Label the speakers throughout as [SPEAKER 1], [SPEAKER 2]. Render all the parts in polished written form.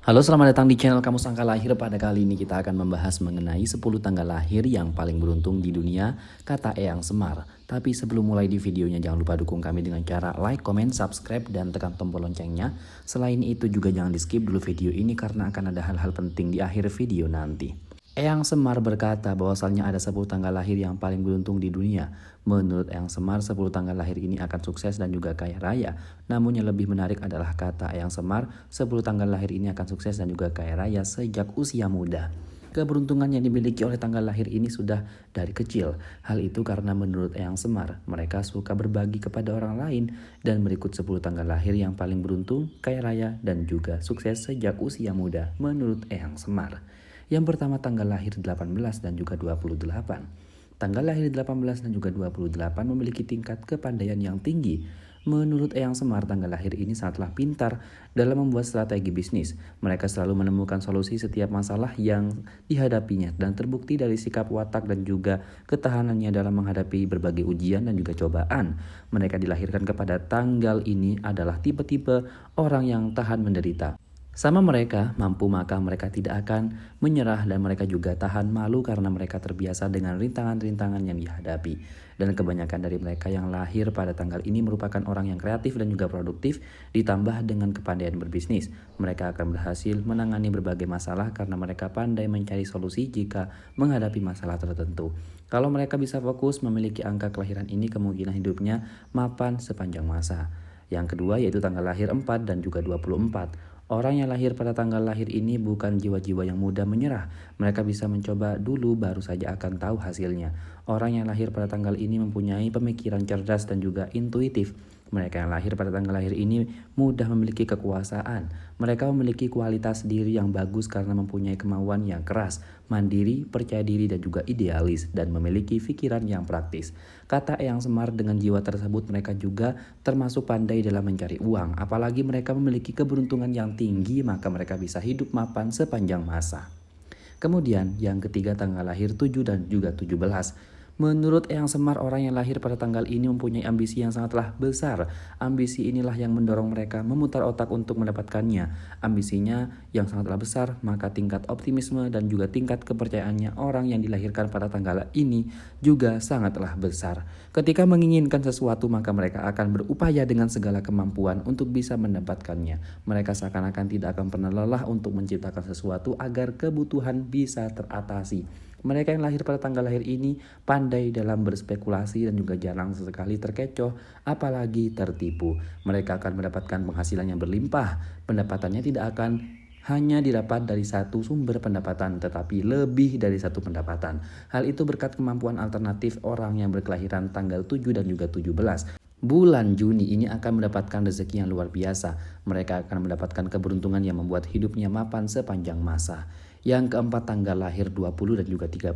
[SPEAKER 1] Halo, selamat datang di channel Kamus Angka Lahir. Pada kali ini kita akan membahas mengenai 10 tanggal lahir yang paling beruntung di dunia, kata Eyang Semar. Tapi sebelum mulai di videonya, jangan lupa dukung kami dengan cara like, comment, subscribe, dan tekan tombol loncengnya. Selain itu juga jangan di skip dulu video ini karena akan ada hal-hal penting di akhir video nanti. Eyang Semar berkata bahwasannya ada 10 tanggal lahir yang paling beruntung di dunia. Menurut Eyang Semar, 10 tanggal lahir ini akan sukses dan juga kaya raya. Namun yang lebih menarik adalah kata Eyang Semar, 10 tanggal lahir ini akan sukses dan juga kaya raya sejak usia muda. Keberuntungan yang dimiliki oleh tanggal lahir ini sudah dari kecil. Hal itu karena menurut Eyang Semar, mereka suka berbagi kepada orang lain dan berikut 10 tanggal lahir yang paling beruntung, kaya raya, dan juga sukses sejak usia muda menurut Eyang Semar. Yang pertama tanggal lahir 18 dan juga 28. Tanggal lahir 18 dan juga 28 memiliki tingkat kepandaian yang tinggi. Menurut Eyang Semar, tanggal lahir ini sangatlah pintar dalam membuat strategi bisnis. Mereka selalu menemukan solusi setiap masalah yang dihadapinya dan terbukti dari sikap watak dan juga ketahanannya dalam menghadapi berbagai ujian dan juga cobaan. Mereka dilahirkan kepada tanggal ini adalah tipe-tipe orang yang tahan menderita. Sama mereka mampu maka mereka tidak akan menyerah dan mereka juga tahan malu karena mereka terbiasa dengan rintangan-rintangan yang dihadapi. Dan kebanyakan dari mereka yang lahir pada tanggal ini merupakan orang yang kreatif dan juga produktif ditambah dengan kepandaian berbisnis. Mereka akan berhasil menangani berbagai masalah karena mereka pandai mencari solusi jika menghadapi masalah tertentu. Kalau mereka bisa fokus memiliki angka kelahiran ini, kemungkinan hidupnya mapan sepanjang masa. Yang kedua yaitu tanggal lahir 4 dan juga 24. Orang yang lahir pada tanggal lahir ini bukan jiwa-jiwa yang mudah menyerah. Mereka bisa mencoba dulu baru saja akan tahu hasilnya. Orang yang lahir pada tanggal ini mempunyai pemikiran cerdas dan juga intuitif. Mereka yang lahir pada tanggal lahir ini mudah memiliki kekuasaan. Mereka memiliki kualitas diri yang bagus karena mempunyai kemauan yang keras, mandiri, percaya diri dan juga idealis dan memiliki pikiran yang praktis. Kata Eyang Semar, dengan jiwa tersebut mereka juga termasuk pandai dalam mencari uang. Apalagi mereka memiliki keberuntungan yang tinggi, maka mereka bisa hidup mapan sepanjang masa. Kemudian yang ketiga tanggal lahir 7 dan juga 17. Menurut Eyang Semar, orang yang lahir pada tanggal ini mempunyai ambisi yang sangatlah besar. Ambisi inilah yang mendorong mereka memutar otak untuk mendapatkannya. Ambisinya yang sangatlah besar, maka tingkat optimisme dan juga tingkat kepercayaannya orang yang dilahirkan pada tanggal ini juga sangatlah besar. Ketika menginginkan sesuatu, maka mereka akan berupaya dengan segala kemampuan untuk bisa mendapatkannya. Mereka seakan-akan tidak akan pernah lelah untuk menciptakan sesuatu agar kebutuhan bisa teratasi. Mereka yang lahir pada tanggal lahir ini pandai dalam berspekulasi dan juga jarang sesekali terkecoh, apalagi tertipu. Mereka akan mendapatkan penghasilan yang berlimpah. Pendapatannya tidak akan hanya didapat dari satu sumber pendapatan, tetapi lebih dari satu pendapatan. Hal itu berkat kemampuan alternatif orang yang berkelahiran tanggal 7 dan juga 17. Bulan Juni ini akan mendapatkan rezeki yang luar biasa. Mereka akan mendapatkan keberuntungan yang membuat hidupnya mapan sepanjang masa. Yang keempat tanggal lahir 20 dan juga 30.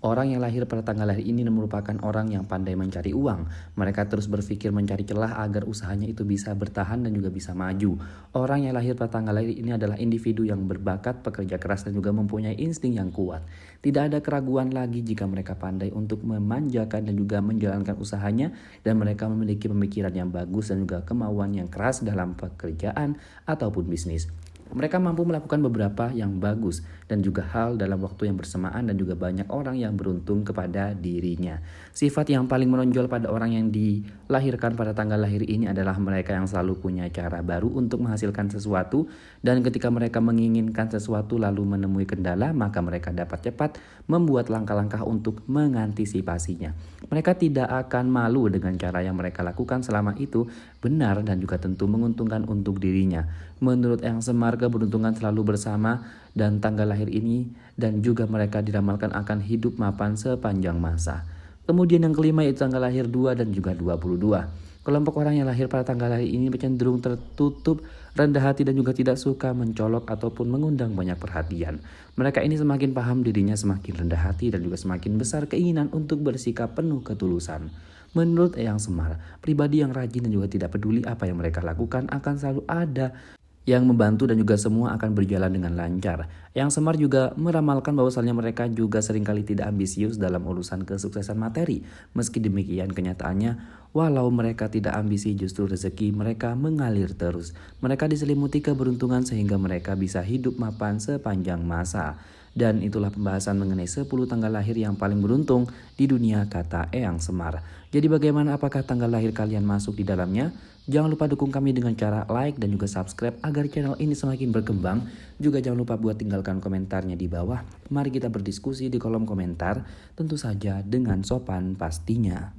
[SPEAKER 1] Orang yang lahir pada tanggal lahir ini merupakan orang yang pandai mencari uang. Mereka terus berpikir mencari celah agar usahanya itu bisa bertahan dan juga bisa maju. Orang yang lahir pada tanggal lahir ini adalah individu yang berbakat, pekerja keras dan juga mempunyai insting yang kuat. Tidak ada keraguan lagi jika mereka pandai untuk memanjakan dan juga menjalankan usahanya dan mereka memiliki pemikiran yang bagus dan juga kemauan yang keras dalam pekerjaan ataupun bisnis. Mereka mampu melakukan beberapa yang bagus dan juga hal dalam waktu yang bersamaan dan juga banyak orang yang beruntung kepada dirinya. Sifat yang paling menonjol pada orang yang dilahirkan pada tanggal lahir ini adalah mereka yang selalu punya cara baru untuk menghasilkan sesuatu dan ketika mereka menginginkan sesuatu lalu menemui kendala, maka mereka dapat cepat membuat langkah-langkah untuk mengantisipasinya. Mereka tidak akan malu dengan cara yang mereka lakukan selama itu benar dan juga tentu menguntungkan untuk dirinya. Menurut Eyang Semar, keberuntungan selalu bersama dan tanggal lahir ini dan juga mereka diramalkan akan hidup mapan sepanjang masa. Kemudian yang kelima yaitu tanggal lahir 2 dan juga 22. Kelompok orang yang lahir pada tanggal lahir ini cenderung tertutup, rendah hati dan juga tidak suka mencolok ataupun mengundang banyak perhatian. Mereka ini semakin paham dirinya, semakin rendah hati dan juga semakin besar keinginan untuk bersikap penuh ketulusan. Menurut Eyang Semar, pribadi yang rajin dan juga tidak peduli apa yang mereka lakukan akan selalu ada yang membantu dan juga semua akan berjalan dengan lancar. Eyang Semar juga meramalkan bahwasannya mereka juga seringkali tidak ambisius dalam urusan kesuksesan materi. Meski demikian kenyataannya, walau mereka tidak ambisi justru rezeki mereka mengalir terus. Mereka diselimuti keberuntungan sehingga mereka bisa hidup mapan sepanjang masa. Dan itulah pembahasan mengenai 10 tanggal lahir yang paling beruntung di dunia kata Eyang Semar. Jadi bagaimana, apakah tanggal lahir kalian masuk di dalamnya? Jangan lupa dukung kami dengan cara like dan juga subscribe agar channel ini semakin berkembang. Juga jangan lupa buat tinggalkan komentarnya di bawah. Mari kita berdiskusi di kolom komentar, tentu saja dengan sopan pastinya.